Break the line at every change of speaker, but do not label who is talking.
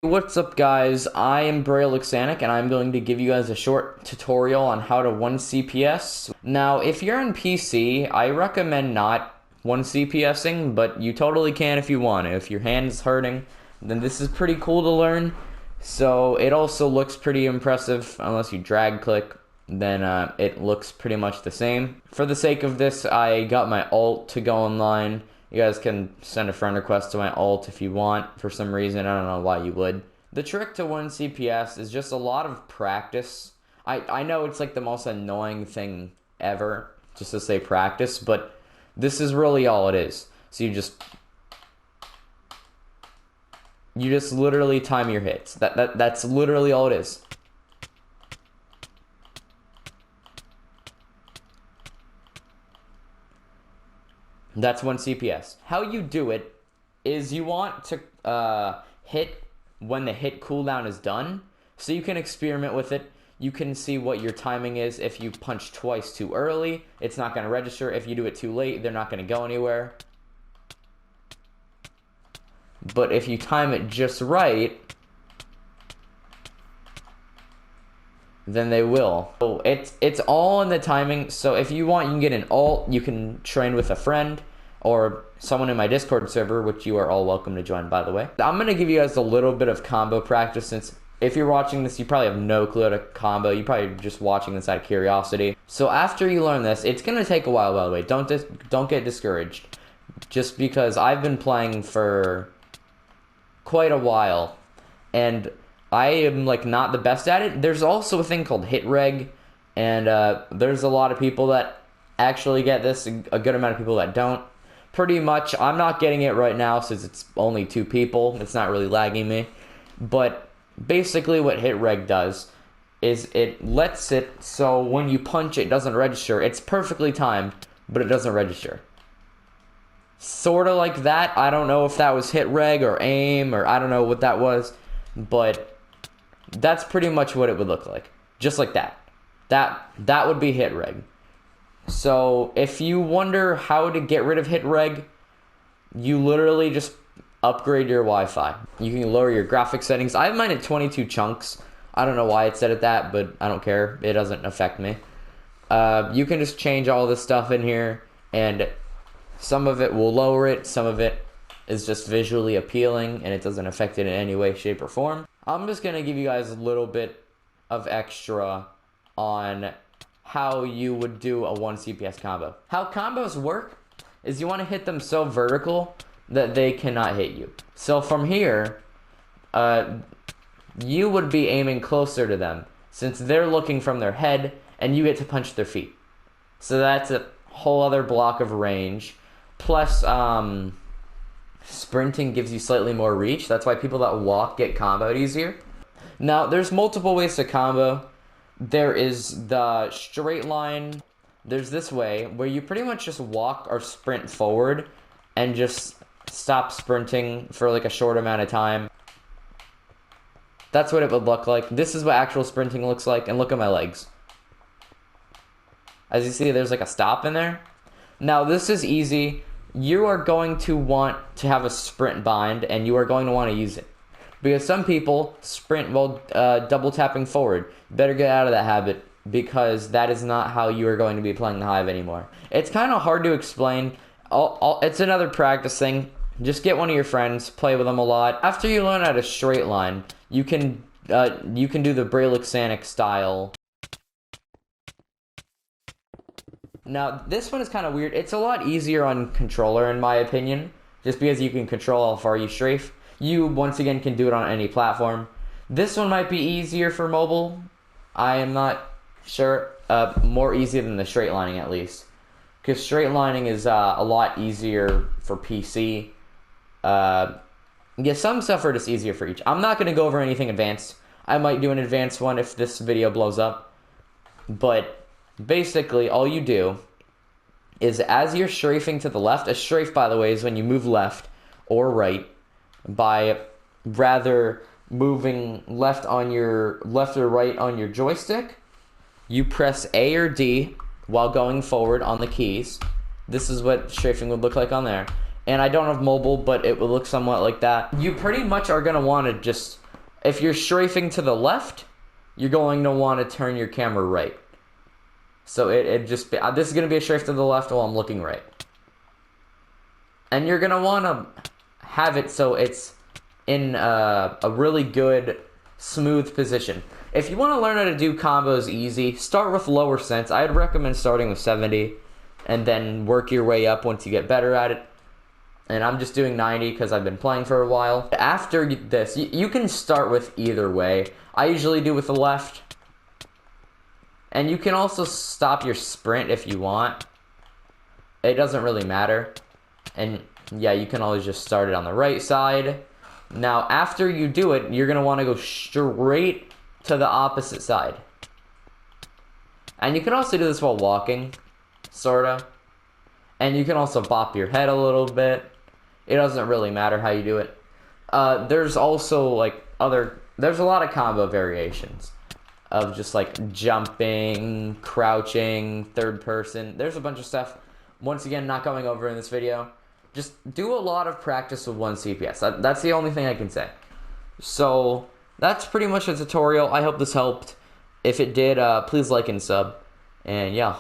What's up guys, I am Braille and I'm going to give you guys a short tutorial on how to 1 CPS. Now if you're on PC, I recommend not 1 CPSing, but you totally can if you want to. If your hand's hurting, then this is pretty cool to learn. So it also looks pretty impressive, unless you drag click, then it looks pretty much the same. For the sake of this, I got my alt to go online. You guys can send a friend request to my alt if you want, for some reason. I don't know why you would. The trick to 1 CPS is just a lot of practice. I know it's like the most annoying thing ever, just to say practice, but this is really all it is. So you just literally time your hits. That's literally all it is. That's 1 CPS. How you do it is you want to hit when the hit cooldown is done, so you can experiment with it. You can see what your timing is. If you punch twice too early, it's not going to register. If you do it too late, they're not going to go anywhere. But if you time it just right, then they will. So it's all in the timing. So if you want, you can get an alt. You can train with a friend or someone in my Discord server, which you are all welcome to join, by the way. I'm gonna give you guys a little bit of combo practice, since if you're watching this, you probably have no clue how to combo. You're probably just watching this out of curiosity. So after you learn this, it's gonna take a while, by the way. Don't get discouraged, just because I've been playing for quite a while, and I am like not the best at it. There's also a thing called hit reg, and there's a lot of people that actually get this, a good amount of people that don't. Pretty much, I'm not getting it right now since it's only 2 people. It's not really lagging me. But basically what hit reg does is it lets it so when you punch it doesn't register. It's perfectly timed, but it doesn't register. Sort of like that. I don't know if that was hit reg or aim, or I don't know what that was, but that's pretty much what it would look like. Just like that. That would be hit reg. So if you wonder how to get rid of hit reg, you literally just upgrade your Wi-Fi. You can lower your graphic settings. I have mine at 22 chunks. I don't know why it set at that, but I don't care. It doesn't affect me. You can just change all this stuff in here, and some of it will lower it, some of it is just visually appealing, and it doesn't affect it in any way, shape, or form. I'm just going to give you guys a little bit of extra on how you would do a 1 CPS combo. How combos work is you want to hit them so vertical that they cannot hit you. So from here, you would be aiming closer to them, since they're looking from their head, and you get to punch their feet. So that's a whole other block of range. Plus, sprinting gives you slightly more reach. That's why people that walk get comboed easier. Now, there's multiple ways to combo. There is the straight line. There's this way, where you pretty much just walk or sprint forward and just stop sprinting for like a short amount of time. That's what it would look like. This is what actual sprinting looks like, and look at my legs. As you see, there's like a stop in there. Now, this is easy. You are going to want to have a sprint bind, and you are going to want to use it, because some people sprint while double tapping forward. Better get out of that habit, because that is not how you are going to be playing the Hive anymore. It's kind of hard to explain. It's another practice thing. Just get one of your friends, play with them a lot. After you learn how to straight line, you can do the Braille style. Now, this one is kind of weird. It's a lot easier on controller, in my opinion, just because you can control how far you strafe. You, once again, can do it on any platform. This one might be easier for mobile. I am not sure. More easier than the straight lining, at least. Because straight lining is a lot easier for PC. Yeah, some stuff are just easier for each. I'm not going to go over anything advanced. I might do an advanced one if this video blows up. But basically, all you do is, as you're strafing to the left, a strafe, by the way, is when you move left or right by rather moving left or right on your joystick. You press A or D while going forward on the keys. This is what strafing would look like on there. And I don't have mobile, but it will look somewhat like that. You pretty much are going to want to just If you're strafing to the left, you're going to want to turn your camera right. So it just this is going to be a strafe to the left while I'm looking right. And you're going to want to have it so it's in a really good, smooth position. If you want to learn how to do combos easy, start with lower sense. I'd recommend starting with 70 and then work your way up once you get better at it. And I'm just doing 90 because I've been playing for a while. After this, you can start with either way. I usually do with the left. And you can also stop your sprint if you want. It doesn't really matter. And yeah, you can always just start it on the right side. Now, after you do it, you're going to want to go straight to the opposite side. And you can also do this while walking, sorta. And you can also bop your head a little bit. It doesn't really matter how you do it. There's also like there's a lot of combo variations of just like jumping, crouching, third person. There's a bunch of stuff, once again, not going over in this video. Just do a lot of practice with 1 CPS. That's the only thing I can say. So that's pretty much the tutorial. I hope this helped. If it did, please like and sub. And yeah.